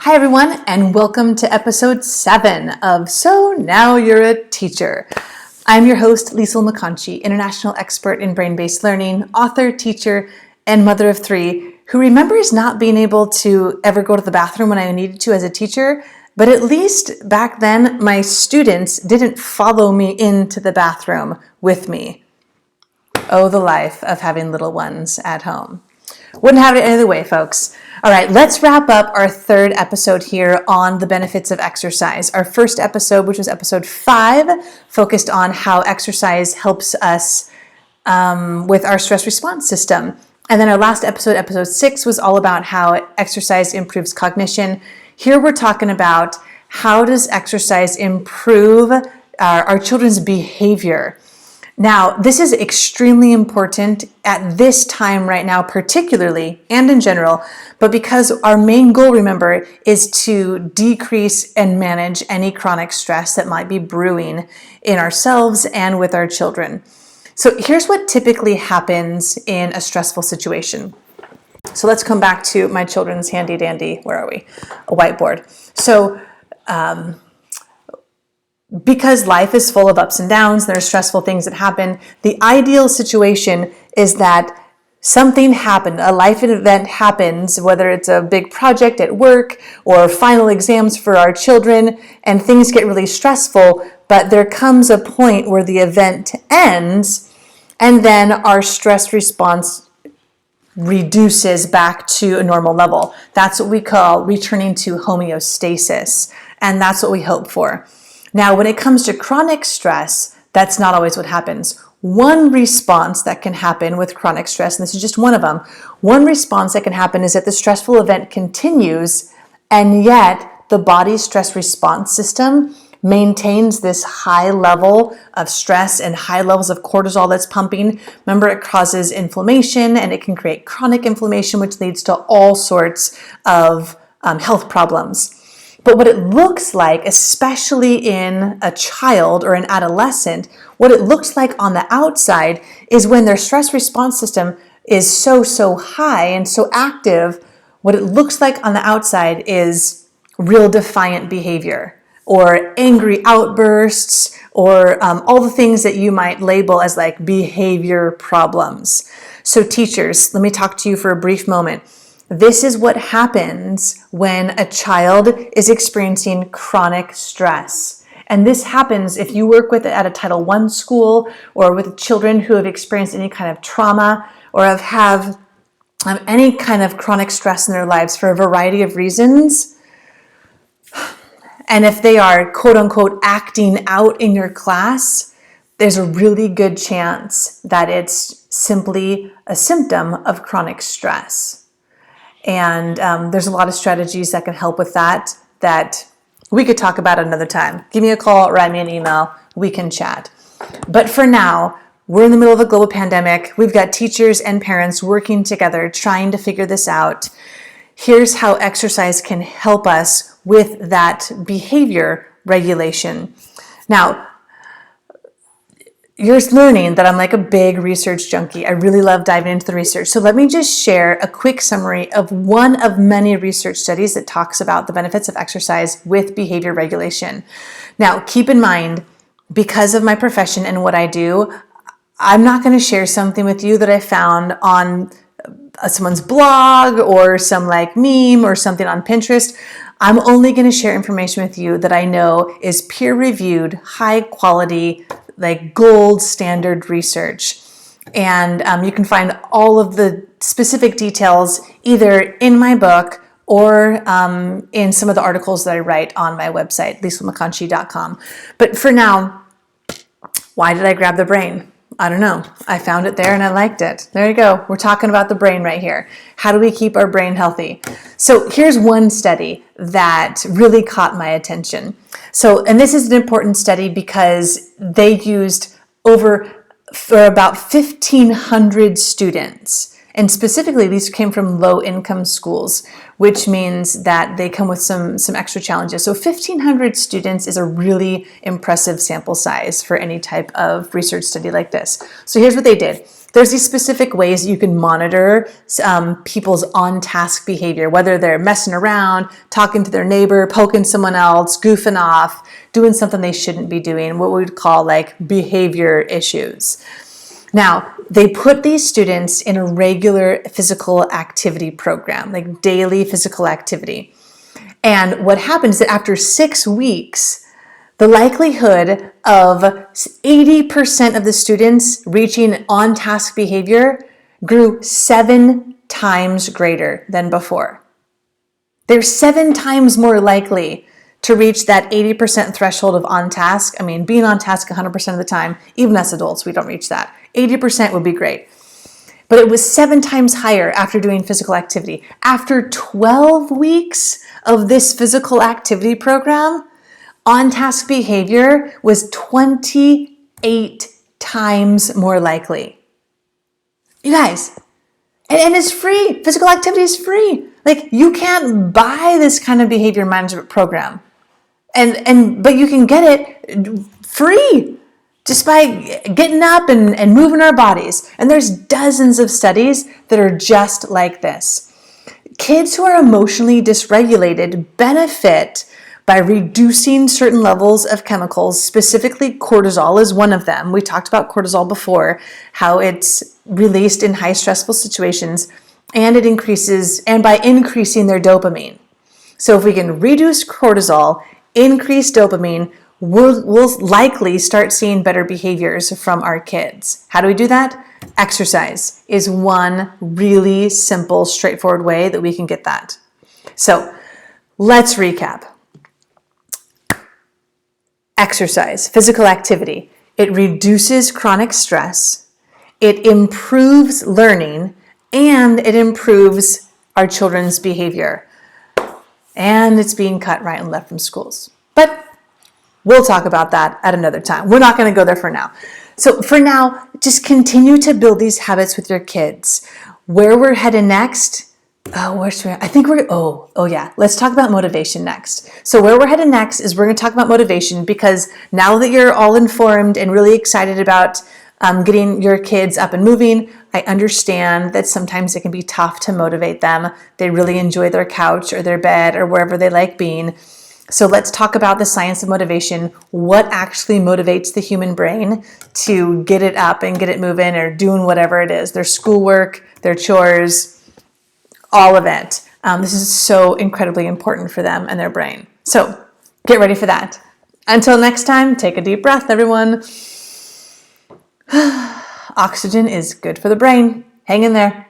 Hi everyone, and welcome to episode 7 of So Now You're a Teacher. I'm your host, Liesl McConchy, international expert in brain-based learning, author, teacher, and mother of 3, who remembers not being able to ever go to the bathroom when I needed to as a teacher, but at least back then my students didn't follow me into the bathroom with me. Oh, the life of having little ones at home. Wouldn't have it any other way, folks. All right, let's wrap up our 3rd episode here on the benefits of exercise. Our first episode, which was episode 5, focused on how exercise helps us with our stress response system. And then our last episode, episode 6, was all about how exercise improves cognition. Here we're talking about how does exercise improve our children's behavior. Now, this is extremely important at this time right now, particularly, and in general, but because our main goal, remember, is to decrease and manage any chronic stress that might be brewing in ourselves and with our children. So here's what typically happens in a stressful situation. So let's come back to my children's handy dandy, where are we? A whiteboard. So, because life is full of ups and downs, there's stressful things that happen, the ideal situation is that something happened, a life event happens, whether it's a big project at work or final exams for our children, and things get really stressful, but there comes a point where the event ends, and then our stress response reduces back to a normal level. That's what we call returning to homeostasis, and that's what we hope for. Now, when it comes to chronic stress, that's not always what happens. One response that can happen with chronic stress, and this is just one of them, one response that can happen is that the stressful event continues, and yet the body's stress response system maintains this high level of stress and high levels of cortisol that's pumping. Remember, it causes inflammation, and it can create chronic inflammation, which leads to all sorts of health problems. But what it looks like, especially in a child or an adolescent, what it looks like on the outside is when their stress response system is so high and so active, what it looks like on the outside is real defiant behavior or angry outbursts or all the things that you might label as like behavior problems. So teachers, let me talk to you for a brief moment. This is what happens when a child is experiencing chronic stress. And this happens if you work with it at a Title I school or with children who have experienced any kind of trauma or have any kind of chronic stress in their lives for a variety of reasons. And if they are quote unquote acting out in your class, there's a really good chance that it's simply a symptom of chronic stress. And there's a lot of strategies that can help with that we could talk about another time. Give me a call, write me an email, we can chat. But for now, we're in the middle of a global pandemic. We've got teachers and parents working together, trying to figure this out. Here's how exercise can help us with that behavior regulation. Now, you're learning that I'm like a big research junkie. I really love diving into the research. So let me just share a quick summary of one of many research studies that talks about the benefits of exercise with behavior regulation. Now, keep in mind, because of my profession and what I do, I'm not going to share something with you that I found on someone's blog or some like meme or something on Pinterest. I'm only going to share information with you that I know is peer-reviewed, high quality, like gold standard research. And you can find all of the specific details either in my book or in some of the articles that I write on my website, lieslmcconchy.com. But for now, why did I grab the brain? I don't know. I found it there and I liked it. There you go. We're talking about the brain right here. How do we keep our brain healthy? So here's one study that really caught my attention. So, and this is an important study because they used for about 1,500 students. And specifically, these came from low-income schools, which means that they come with some extra challenges. So 1,500 students is a really impressive sample size for any type of research study like this. So here's what they did. There's these specific ways you can monitor people's on-task behavior, whether they're messing around, talking to their neighbor, poking someone else, goofing off, doing something they shouldn't be doing, what we would call like behavior issues. Now, they put these students in a regular physical activity program, like daily physical activity. And what happens is that after 6 weeks, the likelihood of 80% of the students reaching on-task behavior grew 7 times greater than before. They're 7 times more likely to reach that 80% threshold of on-task. I mean, being on task 100% of the time, even as adults, we don't reach that. 80% would be great. But it was 7 times higher after doing physical activity. After 12 weeks of this physical activity program, on-task behavior was 28 times more likely. You guys, and it's free. Physical activity is free. Like, you can't buy this kind of behavior management program. But you can get it free just by getting up and moving our bodies. And there's dozens of studies that are just like this. Kids who are emotionally dysregulated benefit by reducing certain levels of chemicals, specifically cortisol is one of them. We talked about cortisol before, how it's released in high stressful situations, and it increases, and by increasing their dopamine. So if we can reduce cortisol, increase dopamine, we'll likely start seeing better behaviors from our kids. How do we do that? Exercise is one really simple, straightforward way that we can get that. So let's recap. Exercise, physical activity, it reduces chronic stress, it improves learning, and it improves our children's behavior. And it's being cut right and left from schools. But we'll talk about that at another time. We're not going to go there for now. So for now, just continue to build these habits with your kids. Where we're headed next, let's talk about motivation next. So where we're headed next is we're going to talk about motivation, because now that you're all informed and really excited about getting your kids up and moving, I understand that sometimes it can be tough to motivate them. They really enjoy their couch or their bed or wherever they like being. So let's talk about the science of motivation, what actually motivates the human brain to get it up and get it moving or doing whatever it is, their schoolwork, their chores, all of it. This is so incredibly important for them and their brain. So get ready for that. Until next time, take a deep breath, everyone. Oxygen is good for the brain. Hang in there.